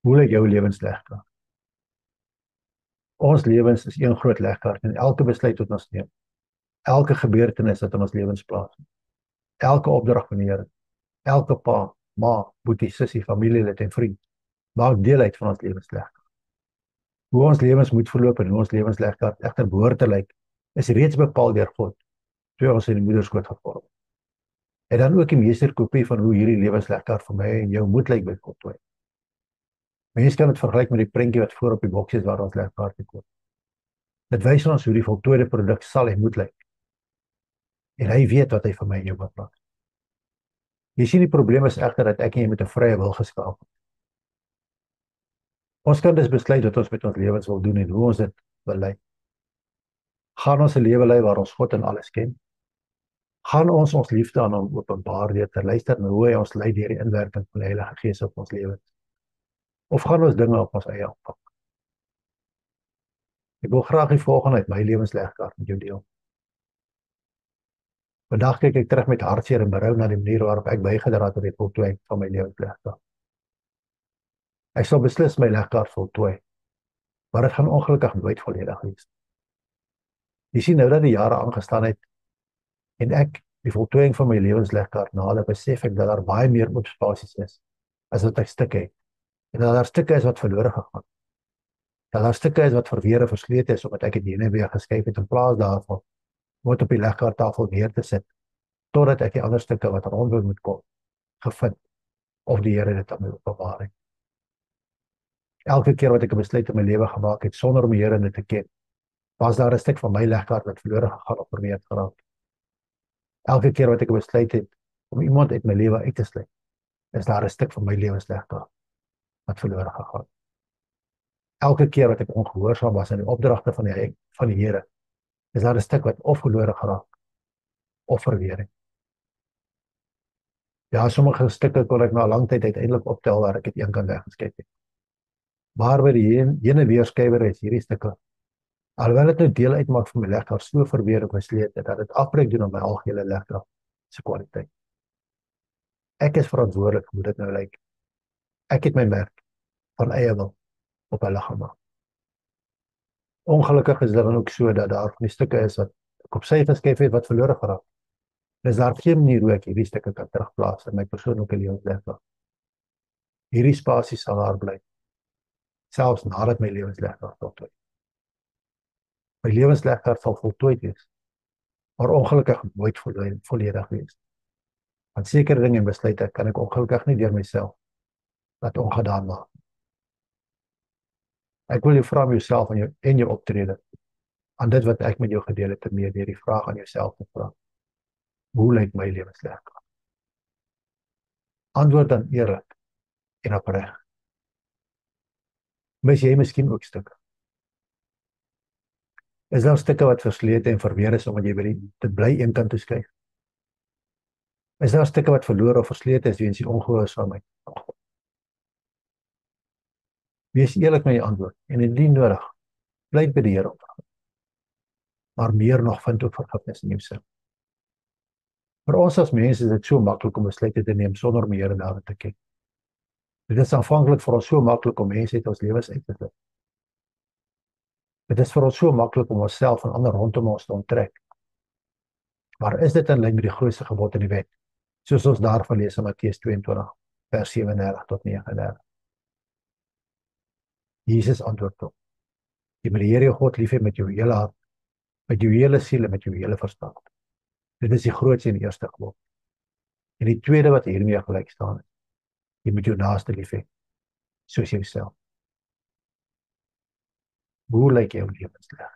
Hoe lyk jou lewenslegkaart? Ons lewens is een groot legkaart en elke besluit wat ons neem, elke gebeurtenis wat in ons lewens plaasvind, elke opdrag van die Here, elke pa, ma, boetie, sussie, familielid en vriend, maak deel uit van ons lewenslegkaart. Hoe ons lewens moet verloop en hoe ons lewenslegkaart egter behoort te lyk, is reeds bepaal deur God, toe ons in die moederskoot gevorm het. En dan ook die meesterkopie van hoe hierdie lewenslegkaart vir my en jou moet lyk by voltooi. Mense kan dit vergelyk met die prentjie wat voor op die boksies waar ons legkaart koop. Dit wys ons hoe die voltooide produk sal en moet lyk. En hy weet wat hy vir my en jou beplan. Jy sien, die probleem is egter dat ek en jy met 'n vrye wil geskaap het. Ons kan dus besluit wat ons met ons lewens wil doen en hoe ons dit wil lei. Gaan ons 'n lewe lei waar ons God en alles ken? Gaan ons liefde aan hom openbaar deur te luister na hoe hy ons lei deur die inwerking van die Heilige Gees op ons lewens? Of gaan ons dinge op ons eie aanpak? Ek wil graag die volgende uit my lewenslegkaart met jou deel. Vandag kyk ek terug met hartseer en berou na die manier waarop ek bygedra het tot die voltooiing van my lewenslegkaart. Ek sal beslis my legkaart voltooi, maar dit gaan ongelukkig nooit volledig wees. Jy sien, nou dat die jare aangestaan het en ek die voltooiing van my lewenslegkaart nader, besef ek dat daar baie meer oopspasies is as wat ek stukke het. En dat daar stukke is wat verlore gegaan. Dat daar stukke is wat verweer en verslete is omdat ek dit heen en weer geskuif het in plaas daarvan om dit op die legkaarttafel neer te sit totdat ek die ander stukke wat rondom moet kom gevind of die Here dit aan my openbaar het. Elke keer wat ek 'n besluit in my lewe gemaak het sonder om die Here dit te ken, was daar 'n stuk van my legkaart wat verlore gegaan of verweer geraak. Elke keer wat ek besluit het om iemand uit my lewe uit te sluit, is daar 'n stuk van my lewenslegkaart wat verlore gegaan. Elke keer wat ek ongehoorsaam was aan die opdragte van die Here, is daar 'n stuk wat of verlore geraak of verweer het. Ja, sommige stukke kon ek na 'n lang tyd uiteindelik optel waar ek dit een kan weggeskep het. Maar by die heen en weer skuiwery is hierdie stukke, alhoewel dit nou deel uitmaak van my legkaart, so verweer en verslete dat dit afbreek doen op my algehele legkaart se kwaliteit. Ek is verantwoordelik hoe dit nou lyk. Ek het my merk van eie wil op hulle gemaak. Ongelukkig is dit dan ook so dat daar van die stukke is wat ek op sy geskryf het wat verlore geraak. Is daar geen manier hoe ek hierdie stukke kan terugplaas in my persoonlike lewenslegkaart. Hierdie spasie sal daar bly, selfs nadat my lewenslegkaart voltooi. My lewenslegkaart sal voltooi wees, maar ongelukkig nooit volledig wees. Want sekere dinge en besluite kan ek ongelukkig nie deur myself laat ongedaan maak. Ek wil jou vra om jouself en jou optrede aan dit wat ek met jou gedeel het te meer deur die vraag aan jouself te vra. Hoe lyk my lewenslegkaart? Antwoord dan eerlik en opreg. Mis jy miskien ook stukke? Is daar stukke wat verslete en verweer is omdat jy dit bly eenkant toe skuif? Is daar stukke wat verlore of verslete is weens die ongehoorsaamheid van God? Wees eerlik met jou antwoord en indien nodig, bly by die Here op. Maar meer nog, vind ook vergifnis in jouself. Vir ons as mense is dit so maklik om besluite te neem sonder om die Here daarin te ken. Dit is aanvanklik vir ons so maklik om mense uit ons lewens uit te sluit. Dit is vir ons so maklik om onsself en ander rondom ons te onttrek. Maar is dit in lyn met die grootste gebod in die wet, soos ons daarvan lees in Matteus 22, vers 37 tot 39? Jesus antwoord op: jy moet die Here jou God lief hê met jou hele hart, met jou hele siel en met jou hele verstand. Dit is die grootste en eerste gebod. En die tweede wat hiermee gelyk staan is: jy moet jou naaste lief hê, soos jouself. Hoe lyk jou lewensleg?